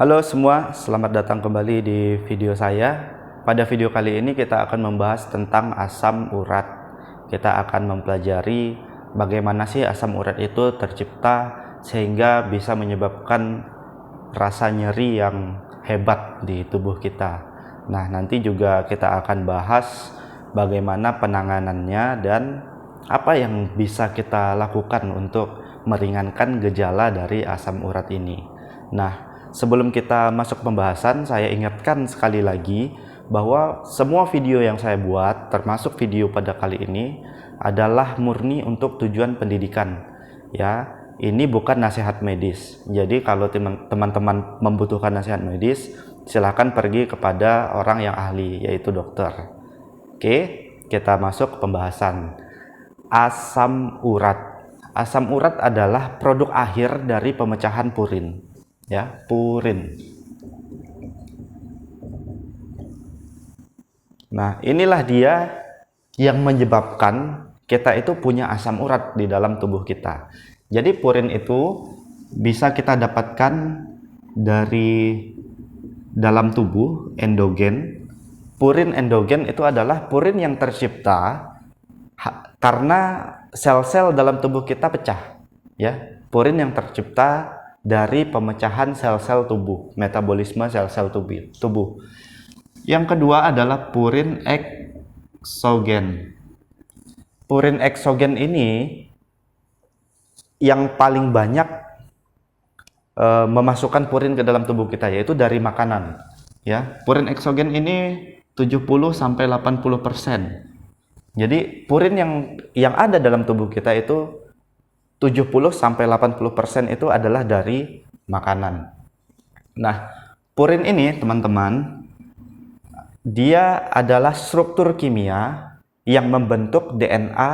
Halo semua, selamat datang kembali di video saya. Pada video kali ini kita akan membahas tentang asam urat. Kita akan mempelajari bagaimana sih asam urat itu tercipta sehingga bisa menyebabkan rasa nyeri yang hebat di tubuh kita. Nah, nanti juga kita akan bahas bagaimana penanganannya dan apa yang bisa kita lakukan untuk meringankan gejala dari asam urat ini. Nah, sebelum kita masuk pembahasan, saya ingatkan sekali lagi bahwa semua video yang saya buat, termasuk video pada kali ini, adalah murni untuk tujuan pendidikan. Ya, ini bukan nasihat medis. Jadi kalau teman-teman membutuhkan nasihat medis, silakan pergi kepada orang yang ahli, yaitu dokter. Oke, kita masuk ke pembahasan. Asam urat. Asam urat adalah produk akhir dari pemecahan purin. Ya, purin. Nah, inilah dia yang menyebabkan kita itu punya asam urat di dalam tubuh kita. Jadi purin itu bisa kita dapatkan dari dalam tubuh, endogen. Purin endogen itu adalah purin yang tercipta karena sel-sel dalam tubuh kita pecah. Ya, purin yang tercipta dari pemecahan sel-sel tubuh, metabolisme sel-sel tubuh. Yang kedua adalah purin eksogen. Purin eksogen ini yang paling banyak memasukkan purin ke dalam tubuh kita, yaitu dari makanan. Ya, purin eksogen ini 70-80%. Jadi purin yang ada dalam tubuh kita itu 70-80% itu adalah dari makanan. Nah, purin ini teman-teman, dia adalah struktur kimia yang membentuk DNA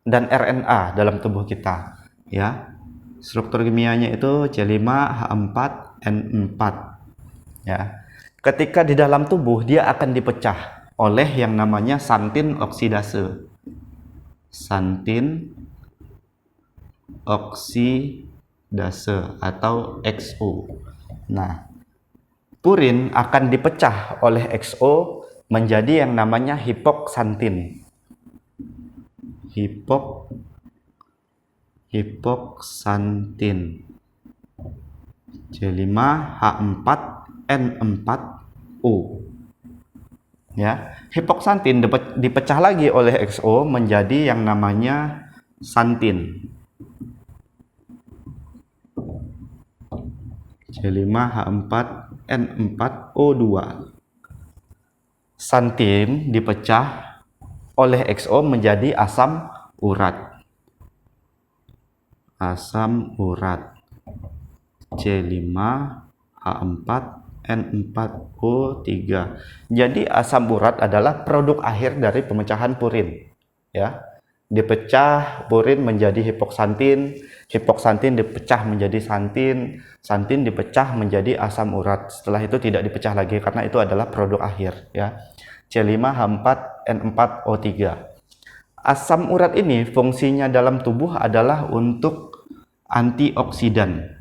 dan RNA dalam tubuh kita. Ya, struktur kimianya itu C5H4N4. Ya, ketika di dalam tubuh dia akan dipecah oleh yang namanya santin oksidase. Santin oksidase atau XO. Nah, purin akan dipecah oleh XO menjadi yang namanya hipoksantin. Hipoksantin. C5H4N4O. Ya, hipoksantin dipecah lagi oleh XO menjadi yang namanya santin. C5H4N4O2. Santin dipecah oleh XO menjadi asam urat. Asam urat. C5H4N4O3. Jadi asam urat adalah produk akhir dari pemecahan purin. Ya, dipecah purin menjadi hipoksantin, hipoksantin dipecah menjadi santin, santin dipecah menjadi asam urat. Setelah itu tidak dipecah lagi karena itu adalah produk akhir. Ya, C5H4N4O3. Asam urat ini fungsinya dalam tubuh adalah untuk antioksidan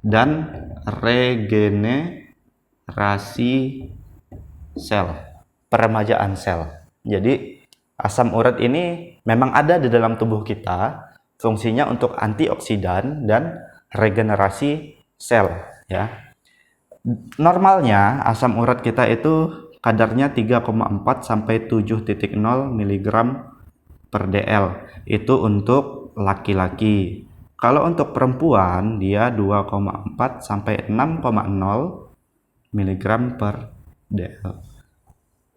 dan regenerasi sel, peremajaan sel. Jadi asam urat ini memang ada di dalam tubuh kita, fungsinya untuk antioksidan dan regenerasi sel. Ya, normalnya asam urat kita itu kadarnya 3,4 sampai 7,0 mg per dl. Itu untuk laki-laki. Kalau untuk perempuan dia 2,4 sampai 6,0 mg per dl.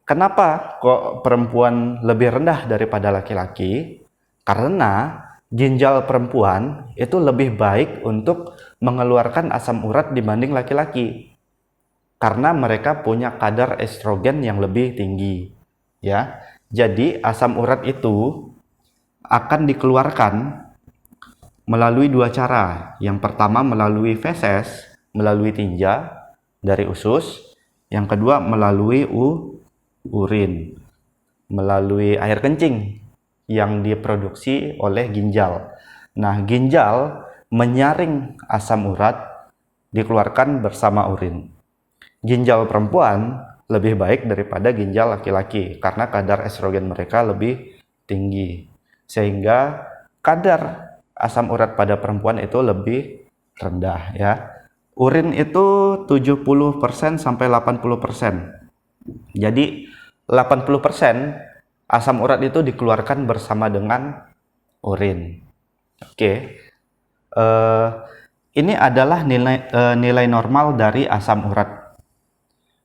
Kenapa kok perempuan lebih rendah daripada laki-laki? Karena ginjal perempuan itu lebih baik untuk mengeluarkan asam urat dibanding laki-laki. Karena mereka punya kadar estrogen yang lebih tinggi. Ya, jadi asam urat itu akan dikeluarkan melalui dua cara. Yang pertama melalui feses, melalui tinja dari usus. Yang kedua melalui urin, melalui air kencing yang diproduksi oleh ginjal. Nah, ginjal menyaring asam urat dikeluarkan bersama urin. Ginjal perempuan lebih baik daripada ginjal laki-laki karena kadar estrogen mereka lebih tinggi, sehingga kadar asam urat pada perempuan itu lebih rendah ya. Urin itu 70% sampai 80%. Jadi 80% asam urat itu dikeluarkan bersama dengan urin. Oke. Ini adalah nilai normal dari asam urat.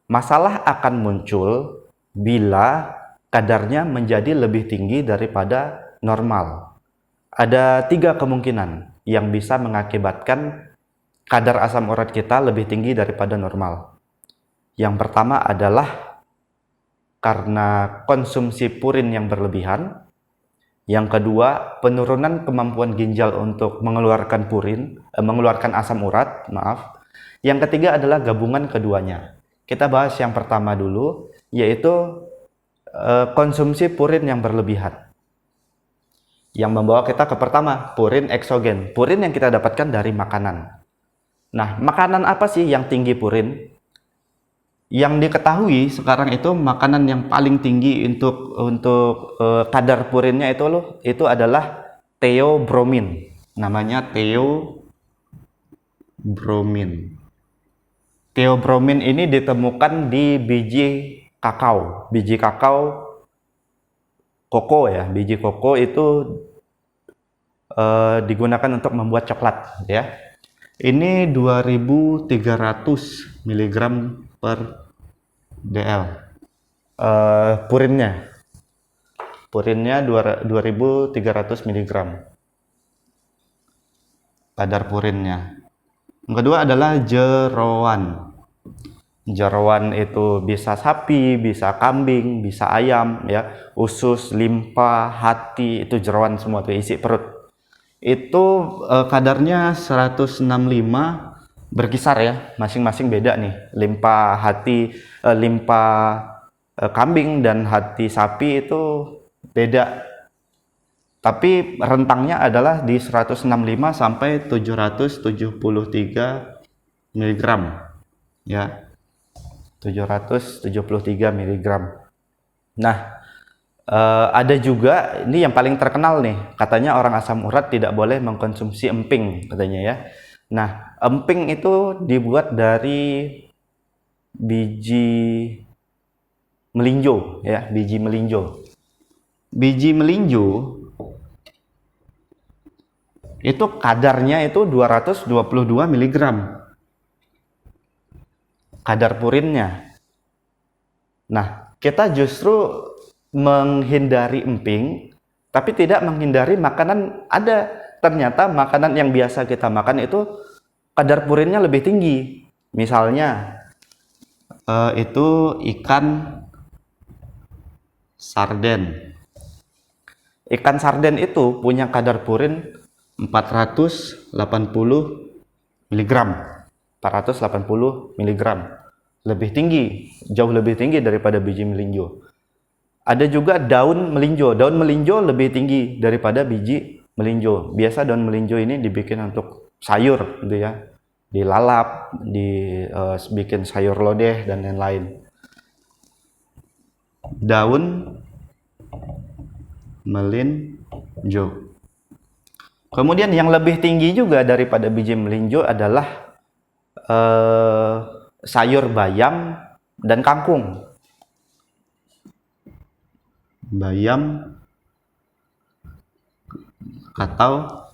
Masalah akan muncul bila kadarnya menjadi lebih tinggi daripada normal. Ada 3 kemungkinan yang bisa mengakibatkan kadar asam urat kita lebih tinggi daripada normal. Yang pertama adalah karena konsumsi purin yang berlebihan. Yang kedua, penurunan kemampuan ginjal untuk mengeluarkan asam urat, Yang ketiga adalah gabungan keduanya. Kita bahas yang pertama dulu, yaitu konsumsi purin yang berlebihan. Yang membawa kita ke pertama, purin eksogen. Purin yang kita dapatkan dari makanan. Nah, makanan apa sih yang tinggi purin? Yang diketahui sekarang itu makanan yang paling tinggi untuk kadar purinnya itu adalah theobromine. Namanya theobromine. Theobromine ini ditemukan di biji kakao. Biji kakao koko ya. Biji koko itu digunakan untuk membuat coklat ya. Ini 2300 mg per dl. Purinnya 2300 mg kadar purinnya. Yang kedua adalah jeroan. Jeroan itu bisa sapi, bisa kambing, bisa ayam ya. Usus, limpa, hati itu jeroan semua tuh, isi perut. Itu kadarnya 165 berkisar ya, masing-masing beda nih. Limpa kambing dan hati sapi itu beda. Tapi rentangnya adalah di 165 sampai 773 mg ya. 773 mg. Nah, ada juga ini yang paling terkenal nih, katanya orang asam urat tidak boleh mengkonsumsi emping katanya ya. Nah, emping itu dibuat dari biji melinjo ya, biji melinjo. Biji melinjo itu kadarnya itu 222 mg kadar purinnya. Nah, kita justru menghindari emping tapi tidak menghindari makanan. Ternyata makanan yang biasa kita makan itu kadar purinnya lebih tinggi. Misalnya itu ikan sarden. Ikan sarden itu punya kadar purin 480 mg. 480 mg. Lebih tinggi, jauh lebih tinggi daripada biji melinjo. Ada juga daun melinjo. Daun melinjo lebih tinggi daripada biji melinjo. Biasa daun melinjo ini dibikin untuk sayur gitu ya. Dilalap, dibikin sayur lodeh dan lain-lain. Daun melinjo. Kemudian yang lebih tinggi juga daripada biji melinjo adalah sayur bayam dan kangkung. Bayam atau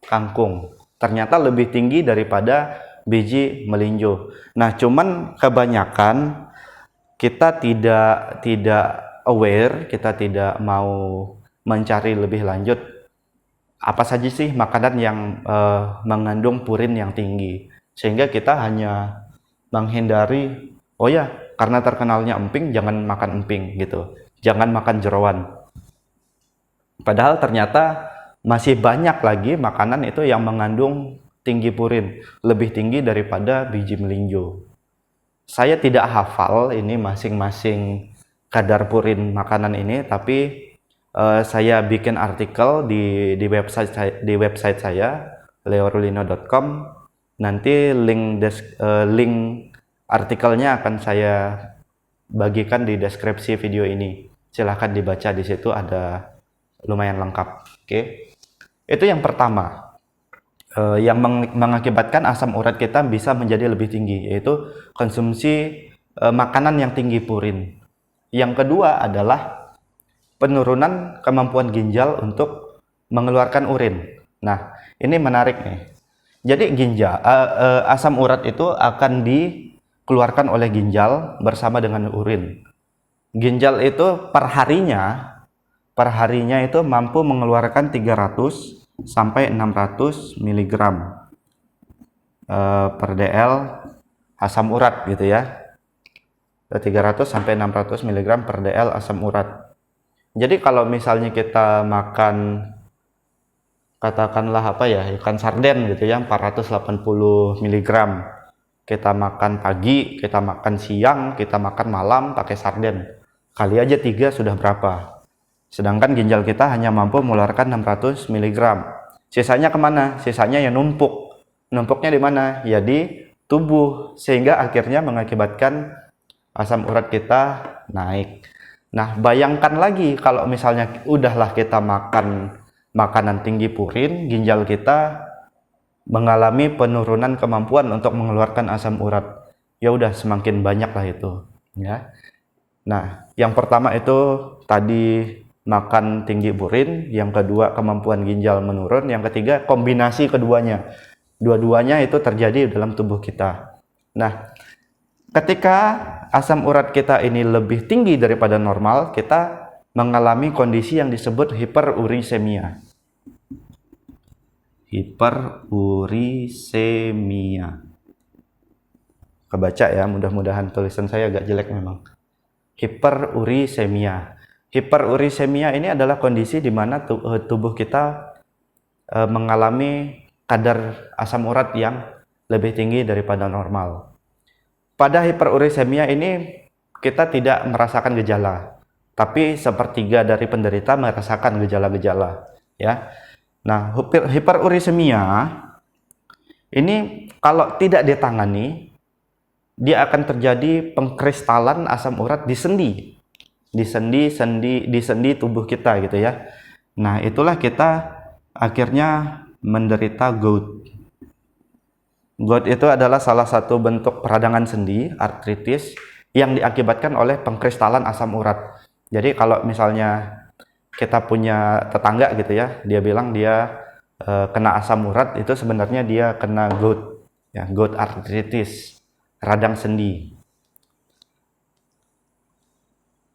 kangkung ternyata lebih tinggi daripada biji melinjo. Nah, cuman kebanyakan kita tidak aware, kita tidak mau mencari lebih lanjut apa saja sih makanan yang mengandung purin yang tinggi, sehingga kita hanya menghindari, oh ya karena terkenalnya emping jangan makan emping gitu, jangan makan jeroan. Padahal ternyata masih banyak lagi makanan itu yang mengandung tinggi purin, lebih tinggi daripada biji melinjo. Saya tidak hafal ini masing-masing kadar purin makanan ini, tapi saya bikin artikel di website saya leorulino.com. Nanti link artikelnya akan saya bagikan di deskripsi video ini. Silahkan dibaca, di situ ada lumayan lengkap. Oke, itu yang pertama, yang mengakibatkan asam urat kita bisa menjadi lebih tinggi, yaitu konsumsi makanan yang tinggi purin. Yang kedua adalah penurunan kemampuan ginjal untuk mengeluarkan urin. Nah, ini menarik nih. Jadi asam urat itu akan dikeluarkan oleh ginjal bersama dengan urin. Ginjal itu per harinya itu mampu mengeluarkan 300 sampai 600 mg per dl asam urat gitu ya. 300 sampai 600 mg per dl asam urat. Jadi kalau misalnya kita makan, katakanlah ikan sarden gitu ya, 480 mg. Kita makan pagi, kita makan siang, kita makan malam pakai sarden. Kali aja 3 sudah berapa? Sedangkan ginjal kita hanya mampu mengeluarkan 600 mg. Sisanya kemana? Sisanya ya numpuk. Numpuknya di mana? Ya di tubuh, sehingga akhirnya mengakibatkan asam urat kita naik. Nah, bayangkan lagi kalau misalnya udahlah kita makan makanan tinggi purin, ginjal kita mengalami penurunan kemampuan untuk mengeluarkan asam urat. Ya udah, semakin banyak lah itu, ya. Nah, yang pertama itu tadi makan tinggi purin, yang kedua kemampuan ginjal menurun, yang ketiga kombinasi keduanya. Dua-duanya itu terjadi dalam tubuh kita. Nah, ketika asam urat kita ini lebih tinggi daripada normal, kita mengalami kondisi yang disebut hiperurisemia. Hiperurisemia. Kebaca ya, mudah-mudahan tulisan saya agak jelek memang. Hiperurisemia. Hiperurisemia ini adalah kondisi di mana tubuh kita mengalami kadar asam urat yang lebih tinggi daripada normal. Pada hiperurisemia ini kita tidak merasakan gejala, tapi sepertiga dari penderita merasakan gejala-gejala, ya. Nah, hiperurisemia ini kalau tidak ditangani, dia akan terjadi pengkristalan asam urat di sendi tubuh kita gitu ya. Nah, itulah kita akhirnya menderita gout. Gout itu adalah salah satu bentuk peradangan sendi, artritis, yang diakibatkan oleh pengkristalan asam urat. Jadi kalau misalnya kita punya tetangga gitu ya, dia bilang dia kena asam urat, itu sebenarnya dia kena gout, ya, gout artritis, radang sendi.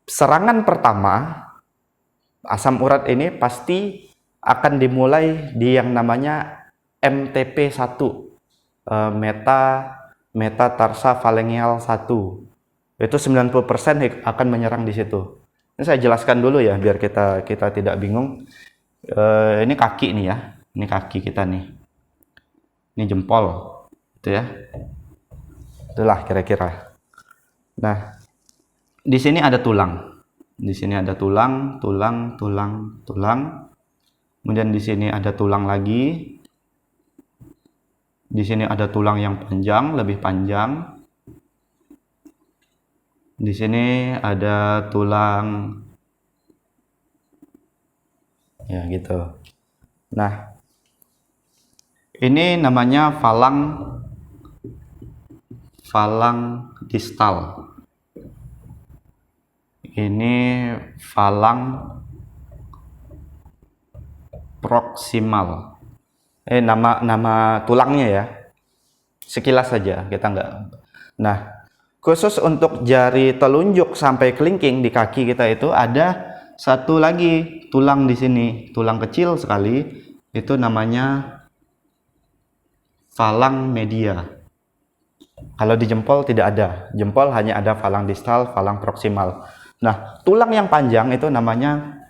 Serangan pertama asam urat ini pasti akan dimulai di yang namanya MTP1, metatarsafalengial 1. Itu 90% akan menyerang di situ. Ini saya jelaskan dulu ya biar kita tidak bingung. Ini kaki nih ya, ini kaki kita nih, ini jempol, gitu ya. Itulah kira-kira. Nah, di sini ada tulang, di sini ada tulang. Kemudian di sini ada tulang lagi. Di sini ada tulang yang panjang, lebih panjang. Di sini ada tulang, ya gitu. Nah, ini namanya falang distal. Ini falang proksimal. Nama tulangnya ya. Sekilas saja, kita nggak. Nah, khusus untuk jari telunjuk sampai kelingking di kaki kita itu ada satu lagi tulang di sini, tulang kecil sekali, itu namanya falang media. Kalau di jempol tidak ada, jempol hanya ada falang distal, falang proksimal. Nah, tulang yang panjang itu namanya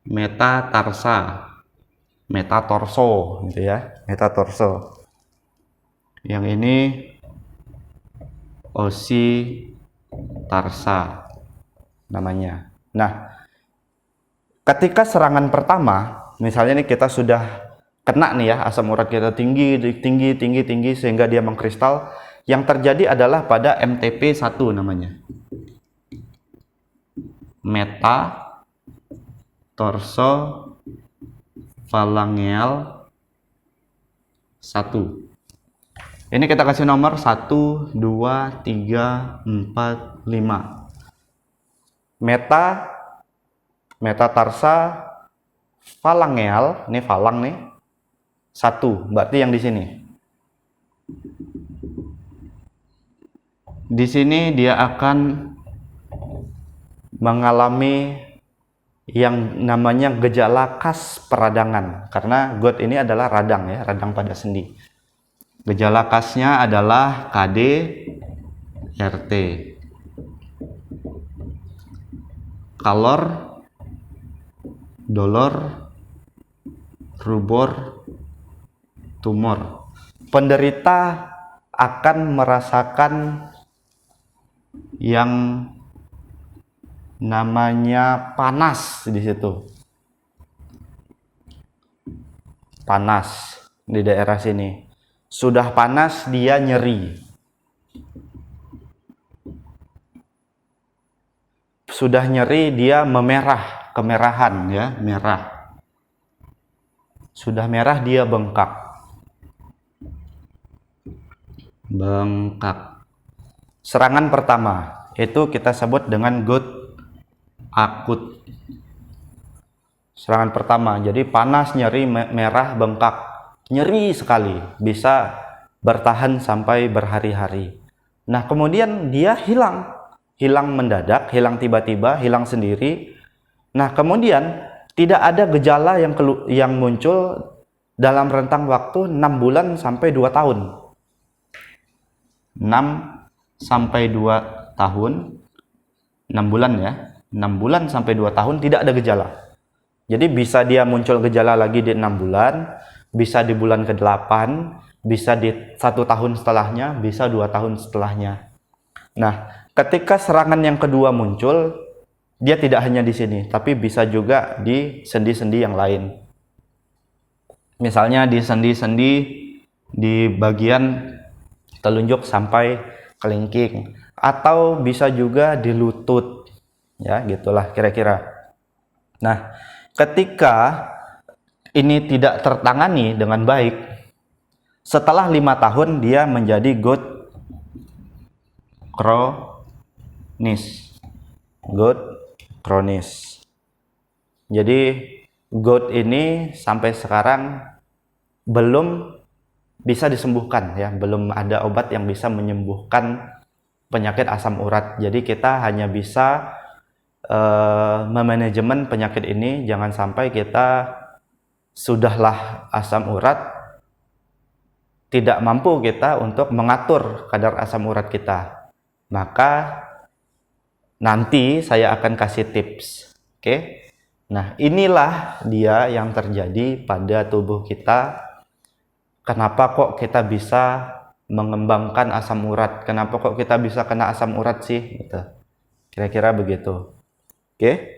metatarso gitu ya, metatarso. Yang ini ositarsa namanya. Nah, ketika serangan pertama, misalnya nih kita sudah kena nih ya, asam urat kita tinggi sehingga dia mengkristal, yang terjadi adalah pada MTP1 namanya. Metatorsophalangeal 1. Ini kita kasih nomor 1, 2, 3, 4, 5. Metatarsa falangeal, ini falang nih, 1, berarti yang di sini. Di sini dia akan mengalami yang namanya gejala khas peradangan, karena GOUT ini adalah radang ya, radang pada sendi. Gejala khasnya adalah KD, RT, kalor, dolor, rubor, tumor. Penderita akan merasakan yang namanya panas di situ. Panas di daerah sini. Sudah panas dia nyeri. Sudah nyeri dia memerah, kemerahan ya, merah. Sudah merah dia bengkak. Bengkak. Serangan pertama itu kita sebut dengan GOUT akut. Serangan pertama, jadi panas, nyeri, merah, bengkak, nyeri sekali, bisa bertahan sampai berhari-hari. Nah, kemudian dia hilang mendadak, hilang tiba-tiba, hilang sendiri. Nah, kemudian tidak ada gejala yang muncul dalam rentang waktu 6 bulan sampai 2 tahun. 6 sampai 2 tahun, 6 bulan ya, 6 bulan sampai 2 tahun tidak ada gejala. Jadi bisa dia muncul gejala lagi di 6 bulan, bisa di bulan ke-8, bisa di 1 tahun setelahnya, bisa 2 tahun setelahnya. Nah, ketika serangan yang kedua muncul, dia tidak hanya di sini, tapi bisa juga di sendi-sendi yang lain. Misalnya di sendi-sendi di bagian telunjuk sampai kelingking, atau bisa juga di lutut, ya gitulah kira-kira. Nah, ketika ini tidak tertangani dengan baik, setelah 5 tahun dia menjadi GOUT kronis. GOUT kronis. Jadi GOUT ini sampai sekarang belum bisa disembuhkan ya, belum ada obat yang bisa menyembuhkan penyakit asam urat. Jadi kita hanya bisa memanajemen penyakit ini, jangan sampai kita sudahlah asam urat tidak mampu kita untuk mengatur kadar asam urat kita. Maka nanti saya akan kasih tips. Oke. Nah, inilah dia yang terjadi pada tubuh kita. Kenapa kok kita bisa mengembangkan asam urat? Kenapa kok kita bisa kena asam urat sih? Gitu. Kira-kira begitu. Oke.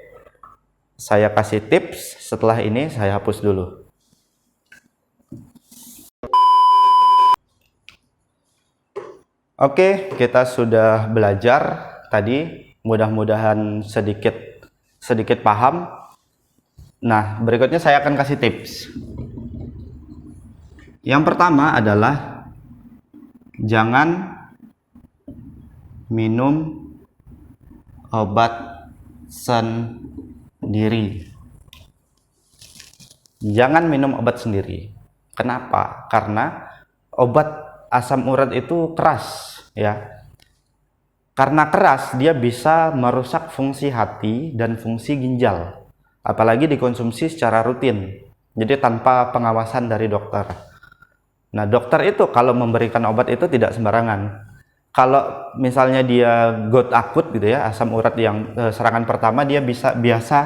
Saya kasih tips, setelah ini saya hapus dulu. Oke, kita sudah belajar tadi. Mudah-mudahan sedikit paham. Nah, berikutnya saya akan kasih tips. Yang pertama adalah jangan minum obat sendiri. Jangan minum obat sendiri. Kenapa? Karena obat asam urat itu keras, ya. Karena keras, dia bisa merusak fungsi hati dan fungsi ginjal. Apalagi dikonsumsi secara rutin. Jadi tanpa pengawasan dari dokter. Nah, dokter itu kalau memberikan obat itu tidak sembarangan. Kalau misalnya dia GOUT akut gitu ya, asam urat yang serangan pertama, dia biasa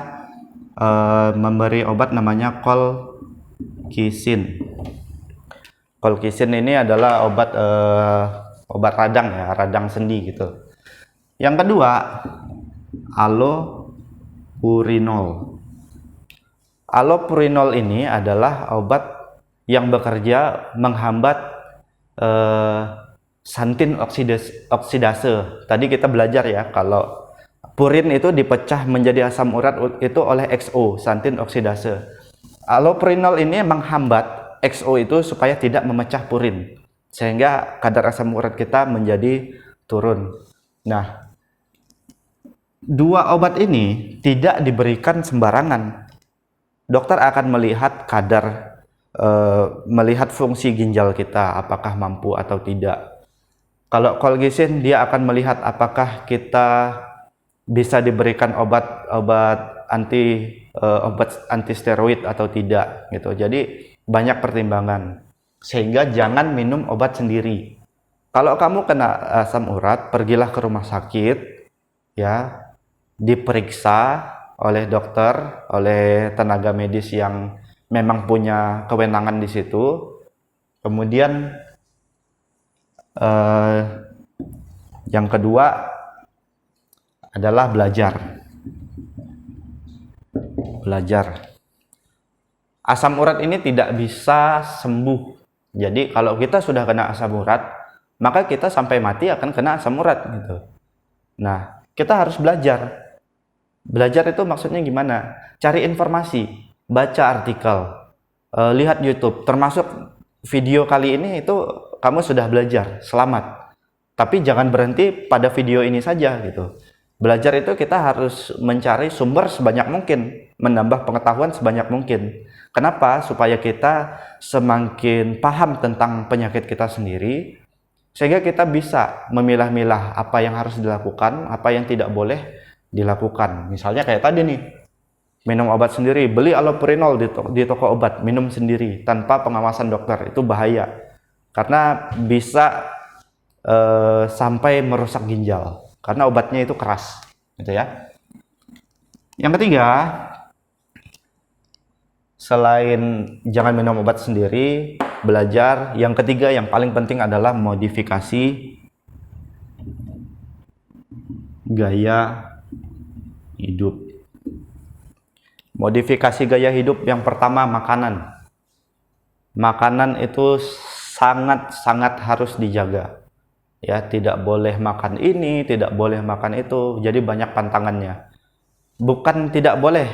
memberi obat namanya colchicine. Colchicine ini adalah obat radang ya, radang sendi gitu. Yang kedua, allopurinol. Allopurinol ini adalah obat yang bekerja menghambat santin oksidase. Tadi kita belajar ya, kalau purin itu dipecah menjadi asam urat itu oleh XO, santin oksidase. Allopurinol ini menghambat XO itu supaya tidak memecah purin, sehingga kadar asam urat kita menjadi turun. Nah, dua obat ini tidak diberikan sembarangan. Dokter akan melihat kadar, melihat fungsi ginjal kita, apakah mampu atau tidak. Kalau colgisin, dia akan melihat apakah kita bisa diberikan obat anti steroid atau tidak gitu. Jadi banyak pertimbangan, sehingga jangan minum obat sendiri. Kalau kamu kena asam urat, pergilah ke rumah sakit ya, diperiksa oleh dokter, oleh tenaga medis yang memang punya kewenangan di situ. Kemudian yang kedua adalah belajar. Asam urat ini tidak bisa sembuh. Jadi kalau kita sudah kena asam urat, maka kita sampai mati akan kena asam urat gitu. Nah, kita harus belajar. Belajar itu maksudnya gimana? Cari informasi, baca artikel, lihat YouTube. Termasuk video kali ini itu kamu sudah belajar, selamat. Tapi jangan berhenti pada video ini saja gitu. Belajar itu kita harus mencari sumber sebanyak mungkin, menambah pengetahuan sebanyak mungkin. Kenapa? Supaya kita semakin paham tentang penyakit kita sendiri, sehingga kita bisa memilah-milah apa yang harus dilakukan, apa yang tidak boleh dilakukan. Misalnya kayak tadi nih, minum obat sendiri, beli allopurinol di toko obat, minum sendiri tanpa pengawasan dokter, itu bahaya. Karena bisa sampai merusak ginjal, karena obatnya itu keras gitu ya. Yang ketiga, selain jangan minum obat sendiri, belajar, yang ketiga yang paling penting adalah modifikasi gaya hidup. Modifikasi gaya hidup yang pertama, makanan. Makanan itu sangat harus dijaga. Ya, tidak boleh makan ini, tidak boleh makan itu. Jadi banyak pantangannya. Bukan tidak boleh.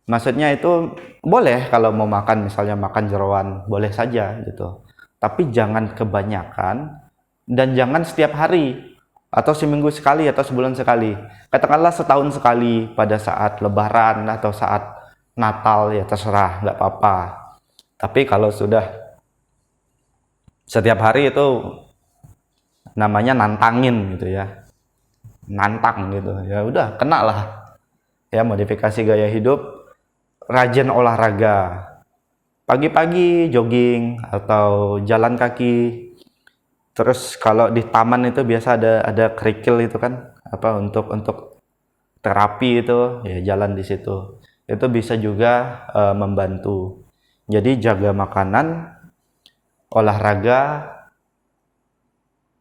Maksudnya itu boleh kalau mau makan, misalnya makan jeroan, boleh saja gitu. Tapi jangan kebanyakan dan jangan setiap hari atau seminggu sekali atau sebulan sekali. Katakanlah setahun sekali pada saat lebaran atau saat Natal, ya terserah, nggak apa-apa. Tapi kalau sudah setiap hari itu namanya nantangin gitu ya, nantang gitu ya, udah kena lah ya. Modifikasi gaya hidup, rajin olahraga, pagi-pagi jogging atau jalan kaki. Terus kalau di taman itu biasa ada kerikil itu kan, apa untuk terapi itu ya, jalan di situ itu bisa juga membantu. Jadi jaga makanan, olahraga,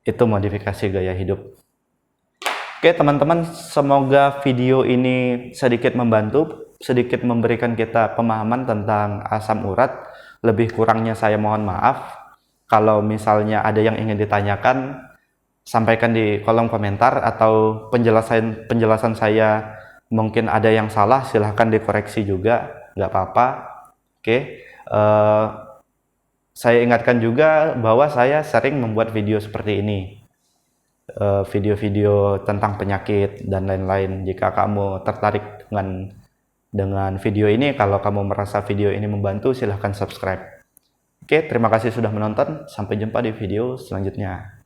itu modifikasi gaya hidup. Oke teman-teman, semoga video ini sedikit membantu, sedikit memberikan kita pemahaman tentang asam urat. Lebih kurangnya saya mohon maaf. Kalau misalnya ada yang ingin ditanyakan, sampaikan di kolom komentar, atau penjelasan saya mungkin ada yang salah, silahkan dikoreksi juga, nggak apa-apa. Oke, saya ingatkan juga bahwa saya sering membuat video seperti ini, video-video tentang penyakit dan lain-lain. Jika kamu tertarik dengan video ini, kalau kamu merasa video ini membantu, silahkan subscribe. Oke, terima kasih sudah menonton. Sampai jumpa di video selanjutnya.